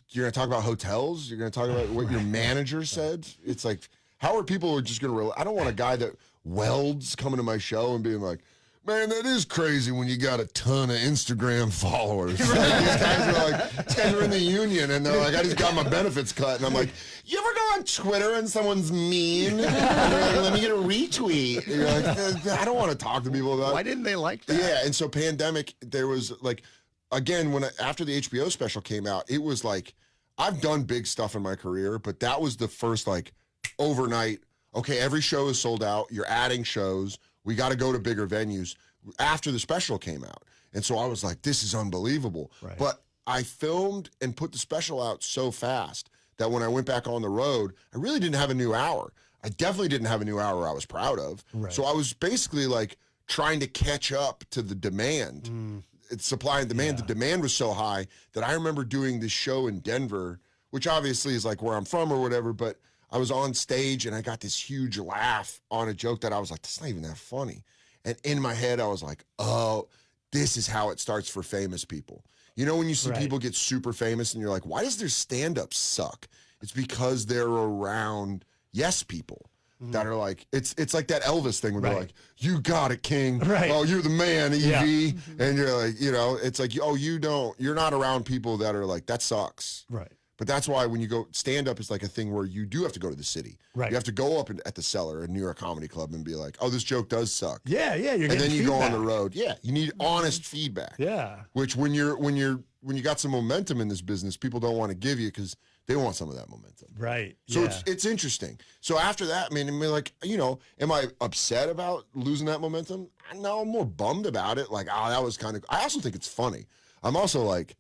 You're going to talk about hotels. You're going to talk about what your manager said. It's like, how are people just going to I don't want a guy that welds coming to my show and being like, man, that is crazy when you got a ton of Instagram followers. These guys are in the union, and they're like, I just got my benefits cut. And I'm like, you ever go on Twitter and someone's mean? And they're like, let me get a retweet. And you're like, I don't want to talk to people about it. Why didn't they like that? Yeah, and so pandemic, there was like, again, after the HBO special came out, it was like, I've done big stuff in my career, but that was the first like overnight, okay, every show is sold out. You're adding shows. We got to go to bigger venues after the special came out. And so I was like, this is unbelievable. Right. But I filmed and put the special out so fast that when I went back on the road, I really didn't have a new hour. I definitely didn't have a new hour I was proud of. Right. So I was basically like trying to catch up to the demand. It's supply and demand. Yeah. The demand was so high that I remember doing this show in Denver, which obviously is like where I'm from or whatever, but I was on stage and I got this huge laugh on a joke that I was like, that's not even that funny. And in my head, I was like, oh, this is how it starts for famous people. You know, when you see people get super famous and you're like, why does their stand-up suck? It's because they're around yes people. That are like, it's like that Elvis thing where they're like, you got it, King. Right. Oh, you're the man, EV. And you're like, it's like, oh, you're not around people that are like, that sucks. Right. But that's why when you go, stand-up is like a thing where you do have to go to the city. Right. You have to go up at the Cellar in New York Comedy Club and be like, oh, this joke does suck. Yeah, you're and getting then you feedback. go on the road. Yeah, you need honest feedback. Yeah. Which when you got some momentum in this business, people don't want to give you because they want some of that momentum. Right. So it's interesting. So after that, I mean, like, am I upset about losing that momentum? No, I'm more bummed about it. Like, that was kind of, I also think it's funny. I'm also like,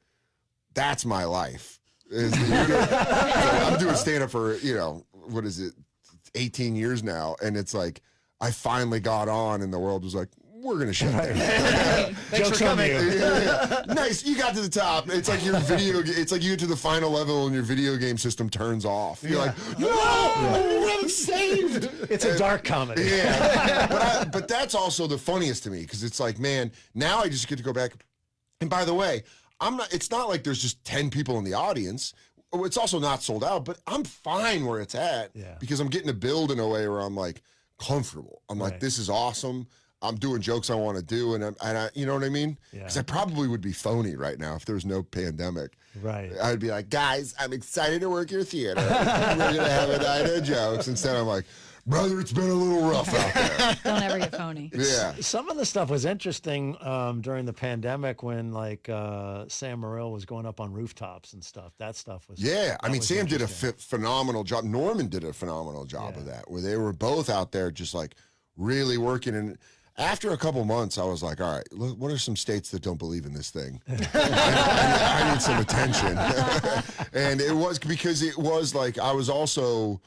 that's my life. I'm doing stand-up for, what is it, 18 years now. And it's like, I finally got on and the world was like, we're going to shut down. Thanks for coming. Nice. You got to the top. It's like it's like you get to the final level and your video game system turns off. You're like, no, I'm saved. It's a dark comedy. Yeah. But that's also the funniest to me because it's like, man, now I just get to go back. And by the way, it's not like there's just 10 people in the audience. It's also not sold out, but I'm fine where it's at because I'm getting to build in a way where I'm like comfortable. I'm like, this is awesome. I'm doing jokes I want to do, and I, you know what I mean? Because I probably would be phony right now if there was no pandemic. Right. I'd be like, guys, I'm excited to work your theater. We're gonna have a night of jokes. Instead, I'm like, brother, it's been a little rough out there. Don't ever get phony. Yeah. Some of the stuff was interesting during the pandemic when like Sam Morril was going up on rooftops and stuff. That stuff was. Yeah, I mean, was Sam did a interesting. phenomenal job. Norman did a phenomenal job of that, where they were both out there just like really working. And after a couple months, I was like, all right, look, what are some states that don't believe in this thing? I need some attention. And it was because it was like, I was also,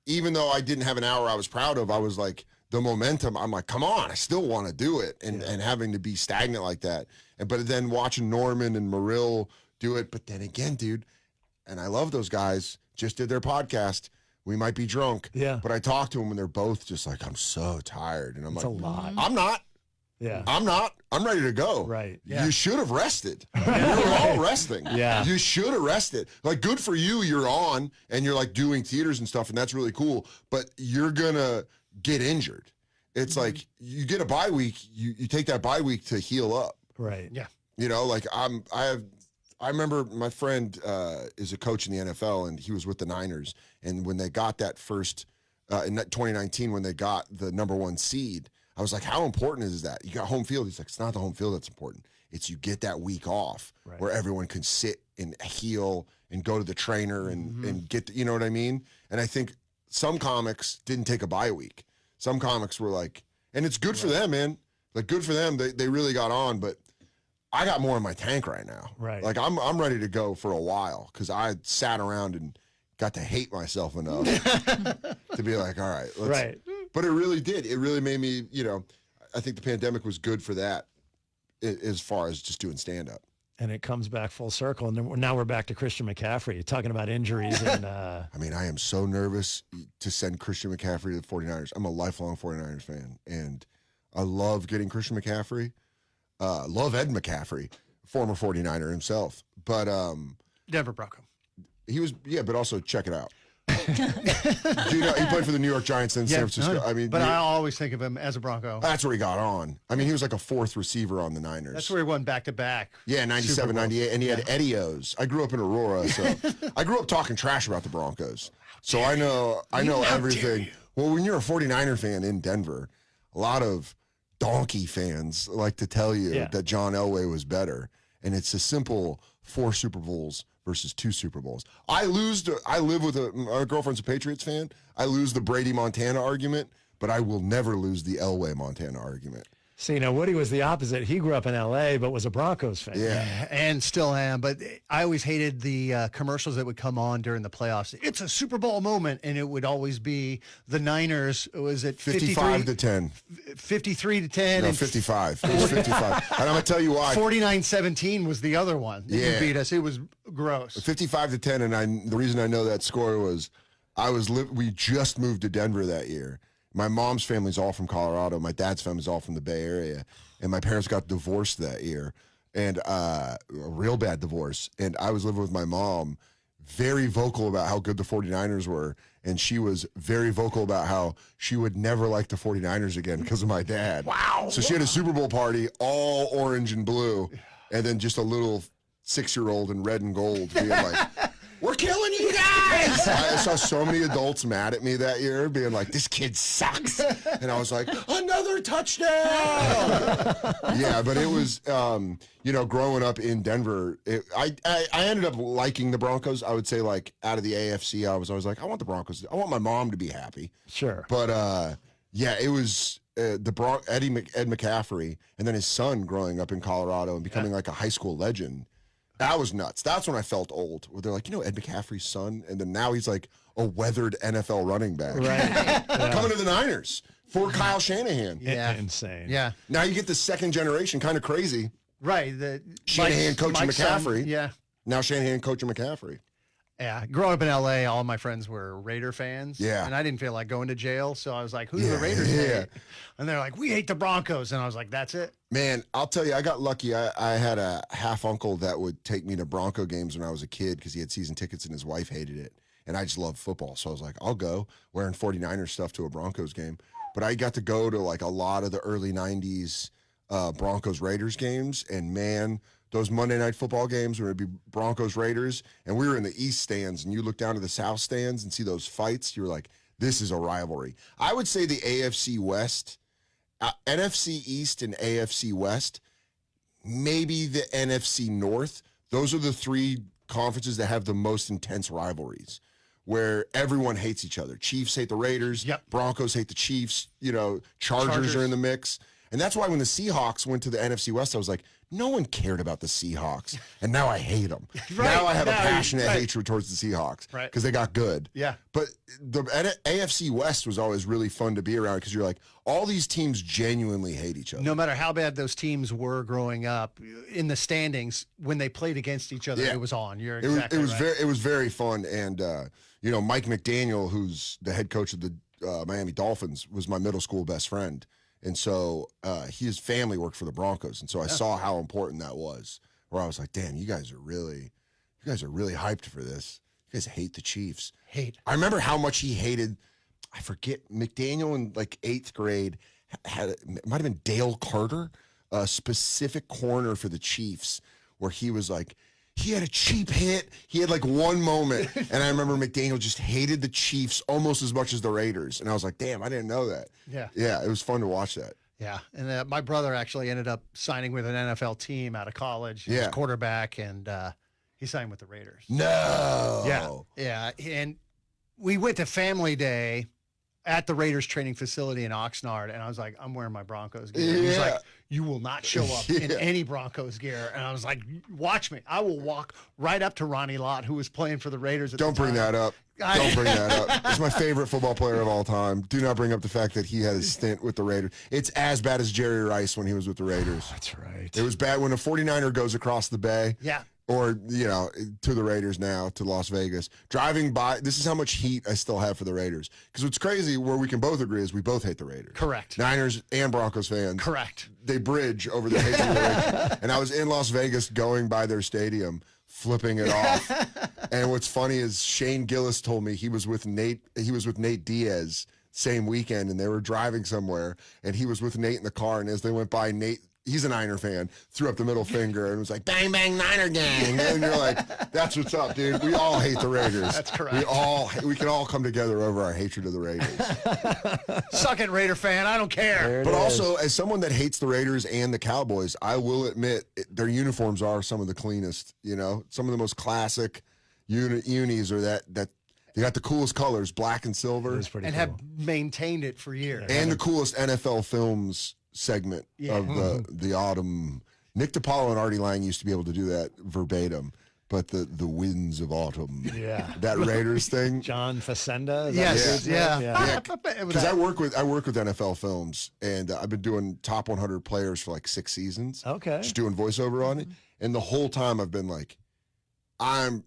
even though I didn't have an hour I was proud of, I was like, the momentum, I'm like, come on, I still want to do it. And having to be stagnant like that. But then watching Norman and Morril do it. But then again, dude, and I love those guys, just did their podcast. We might be drunk. Yeah. But I talked to them and they're both just like, I'm so tired. And I'm It's like, a lot. I'm not. Yeah. I'm not. I'm ready to go. Right. You should have rested. We're all resting. Yeah. You should have rested. Like, good for you. You're on and you're like doing theaters and stuff, and that's really cool. But you're gonna get injured. It's like you get a bye week. You take that bye week to heal up. Right. Yeah. You know, like I remember my friend is a coach in the NFL, and he was with the Niners. And when they got that first in 2019, when they got the #1 seed, I was like, how important is that? You got home field. He's like, it's not the home field that's important. It's you get that week off where everyone can sit and heal and go to the trainer and get, you know what I mean? And I think some comics didn't take a bye week. Some comics were like, and it's good for them, man. Like, good for them. They really got on, but I got more in my tank right now. Right. Like, I'm ready to go for a while because I sat around and got to hate myself enough to be like, all right, let's. Right. But it really did. It really made me, you know, I think the pandemic was good for that as far as just doing stand-up. And it comes back full circle. And then now we're back to Christian McCaffrey, talking about injuries. And I mean, I am so nervous to send Christian McCaffrey to the 49ers. I'm a lifelong 49ers fan, and I love getting Christian McCaffrey. Love Ed McCaffrey, former 49er himself. But Denver Bronco. he was, but also check it out. Do you know, he played for the New York Giants and San Francisco. I mean, but I always think of him as a Bronco. that's where he got on. I mean, he was like a fourth receiver on the Niners. That's where he won back-to-back. Yeah, 97, 98, and he had Eddie-O's. I grew up in Aurora, so I grew up talking trash about the Broncos. So I know everything. Well, when you're a 49er fan in Denver, a lot of donkey fans like to tell you that John Elway was better, and it's a simple 4 Super Bowls versus 2 Super Bowls. I live with my girlfriend's a Patriots fan. I lose the Brady Montana argument, but I will never lose the Elway Montana argument. see, now Woody was the opposite. He grew up in L.A., but was a Broncos fan. Yeah. And still am, but I always hated the commercials that would come on during the playoffs. It's a Super Bowl moment, and it would always be the Niners. Was it 55 to 10. 53 to 10? No, and 55. It was 55. And I'm going to tell you why. 49-17 was the other one that Yeah. beat us. It was gross. 55 to 10, and the reason I know that score was we just moved to Denver that year. My mom's family's all from Colorado. My dad's family's all from the Bay Area. And my parents got divorced that year, and a real bad divorce. And I was living with my mom, very vocal about how good the 49ers were. And she was very vocal about how she would never like the 49ers again because of my dad. Wow. So she had a Super Bowl party, all orange and blue, and then just a little 6-year-old in red and gold being like, we're killing you guys. I saw so many adults mad at me that year being like, this kid sucks. And I was like, another touchdown. Yeah, but it was, growing up in Denver, I ended up liking the Broncos. I would say, like, out of the AFC, I was always like, I want the Broncos. I want my mom to be happy. Sure. But, it was Ed McCaffrey and then his son growing up in Colorado and becoming like a high school legend. That was nuts. That's when I felt old. Where they're like, Ed McCaffrey's son, and then now he's like a weathered NFL running back, Right. coming to the Niners for Kyle Shanahan. Yeah. Insane. Yeah. Now you get the second generation, kind of crazy. Right. Shanahan coaching Mike's son, McCaffrey. yeah. Now Shanahan coaching McCaffrey. Yeah. Growing up in LA, all my friends were Raider fans. Yeah. And I didn't feel like going to jail. So I was like, who do Yeah, the Raiders yeah. hate? And they're like, we hate the Broncos. And I was like, that's it. Man, I'll tell you, I got lucky. I had a half uncle that would take me to Bronco games when I was a kid because he had season tickets and his wife hated it. And I just loved football. So I was like, I'll go wearing 49ers stuff to a Broncos game. But I got to go to like a lot of the early 90s Broncos Raiders games. And man, those Monday night football games where it'd be Broncos Raiders, and we were in the East stands, and you look down to the South stands and see those fights. You were like, this is a rivalry. I would say the AFC West, NFC East and AFC West, maybe the NFC North. Those are the three conferences that have the most intense rivalries, where everyone hates each other. Chiefs hate the Raiders. Yep. Broncos hate the Chiefs. Chargers are in the mix. And that's why when the Seahawks went to the NFC West, I was like, no one cared about the Seahawks. And now I hate them. Now I have a passionate hatred towards the Seahawks because they got good. Yeah. But the AFC West was always really fun to be around because you're like, all these teams genuinely hate each other. No matter how bad those teams were growing up, in the standings, when they played against each other, it was on. You're exactly right. It was very fun. And, Mike McDaniel, who's the head coach of the Miami Dolphins, was my middle school best friend. And so his family worked for the Broncos. And so I saw how important that was, where I was like, damn, you guys are really hyped for this. You guys hate the Chiefs. I remember how much he hated, I forget, McDaniel in like 8th grade it might have been Dale Carter, a specific corner for the Chiefs, where he was like, he had a cheap hit. He had like one moment. And I remember McDaniel just hated the Chiefs almost as much as the Raiders. And I was like, damn, I didn't know that. Yeah. Yeah, it was fun to watch that. Yeah. And my brother actually ended up signing with an NFL team out of college. He was quarterback, and he signed with the Raiders. No. Yeah. Yeah. And we went to family day at the Raiders training facility in Oxnard, and I was like, I'm wearing my Broncos gear. And he's like, you will not show up in any Broncos gear. And I was like, watch me. I will walk right up to Ronnie Lott, who was playing for the Raiders at the time. Don't bring that up. Don't bring that up. He's my favorite football player of all time. Do not bring up the fact that he had a stint with the Raiders. It's as bad as Jerry Rice when he was with the Raiders. That's right. It was bad when a 49er goes across the bay. Yeah. Or, to the Raiders now, to Las Vegas. Driving by, this is how much heat I still have for the Raiders. Because what's crazy, where we can both agree, is we both hate the Raiders. Correct. Niners and Broncos fans. Correct. They bridge over the hatred of the Raiders. And I was in Las Vegas going by their stadium, flipping it off. And what's funny is Shane Gillis told me he was with Nate Diaz same weekend, and they were driving somewhere, and he was with Nate in the car, and as they went by, Nate, he's a Niner fan, threw up the middle finger and was like, bang, bang, Niner gang. And you're like, that's what's up, dude. We all hate the Raiders. That's correct. We can all come together over our hatred of the Raiders. Suck it, Raider fan. I don't care. But also, as someone that hates the Raiders and the Cowboys, I will admit their uniforms are some of the cleanest, some of the most classic unis are that they got the coolest colors, black and silver. It's pretty and cool. have maintained it for years. And the coolest NFL Films segment of the autumn. Nick DiPaolo and Artie Lang used to be able to do that verbatim, but the winds of autumn, that Raiders thing. John Facenda. Yeah. Because I work with NFL Films, and I've been doing top 100 players for like 6 seasons. Okay. Just doing voiceover on it, and the whole time I've been like, I'm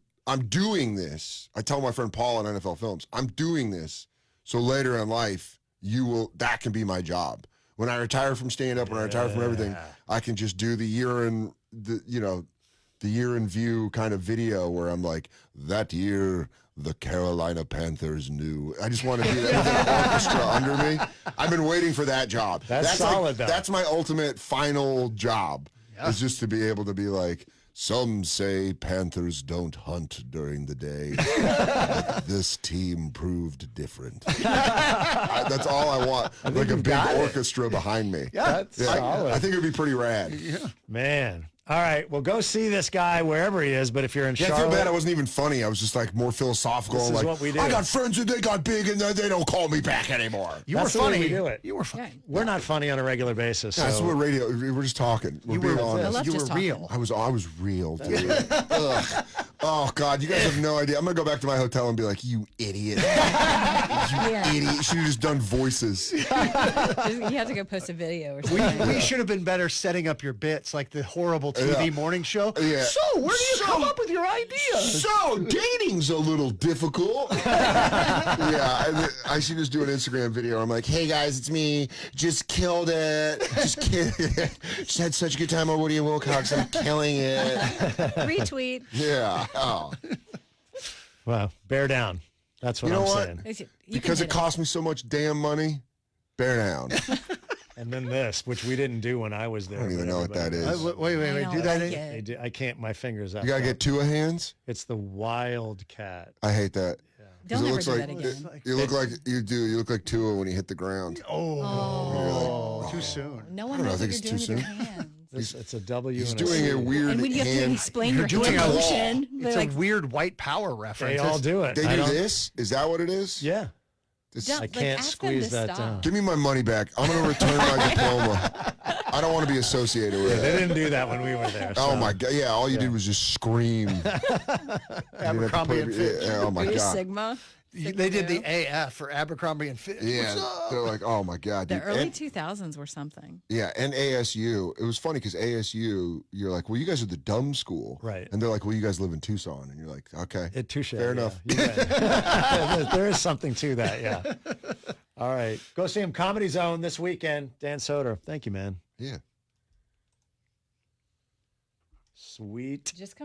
doing this. I tell my friend Paul on NFL Films, I'm doing this so later in life that can be my job. When I retire from stand-up, when I retire from everything, I can just do the year in view kind of video where I'm like, that year the Carolina Panthers knew. I just want to do that with an orchestra under me. I've been waiting for that job. That's solid, though. That's my ultimate final job, is just to be able to be like, some say Panthers don't hunt during the day, but this team proved different. That's all I want, like a big orchestra behind me. That's solid. I think it'd be pretty rad. Yeah. Man. All right, well, go see this guy wherever he is, but if you're in Charlotte... I feel bad I wasn't even funny. I was just like more philosophical. This is like, what we do. I got friends and they got big and they don't call me back anymore. That's the way we do it. You were funny. We're not funny on a regular basis. That's So. what radio. We're just talking. We're being honest. I love You just were talking. real. I was real, dude. Ugh. Oh God, you guys have no idea. I'm gonna go back to my hotel and be like, you idiot, you idiot. Should have just done voices. You have to go post a video or something. We should have been better setting up your bits, like the horrible TV morning show. Yeah. So, where do you come up with your ideas? So dating's a little difficult. I should just do an Instagram video. I'm like, hey guys, it's me. Just killed it. Just kidding. Just had such a good time on Woody and Wilcox. I'm killing it. Retweet. Yeah. Oh. Well, bear down. That's what You know I'm what? saying. Because it cost me so much damn money. Bear down. And then this, which we didn't do when I was there. I don't even know what that is. Wait. I Do don't that. like in- it. I can't. My fingers up. You gotta get 2 hands. It's the Wildcat. I hate that. Don't it ever looks do like that again. you look like you do. You look like Tua when he hit the ground. Oh, too soon. No I one don't know, knows I what think you're it's doing too with your hands. It's a W. He's and doing C. a weird And when you have to hand. explain You're your doing hand a motion, It's they're like, a weird white power reference. They all do it. They I do don't- this. Is that what it is? Yeah. This- Don't- I like, can't ask them squeeze to that stop. down. Give me my money back. I'm going to return my diploma. I don't want to be associated with They it. didn't do that when we were there. Oh so. my god! Yeah, all you did was just scream. Abercrombie and Fitch. Yeah, oh my "Are you god! Sigma? They did the Sigma AF for Abercrombie and Fitch. Yeah, they're like, oh my god, The dude. early And- 2000s were something. yeah, and ASU. It was funny because ASU, you're like, well, you guys are the dumb school, Right. And they're like, well, you guys live in Tucson, and you're like, okay, Touche. fair enough. Yeah. There is something to that, yeah. All right. Go see him. Comedy Zone this weekend. Dan Soder. Thank you, man. Yeah. Sweet. Just come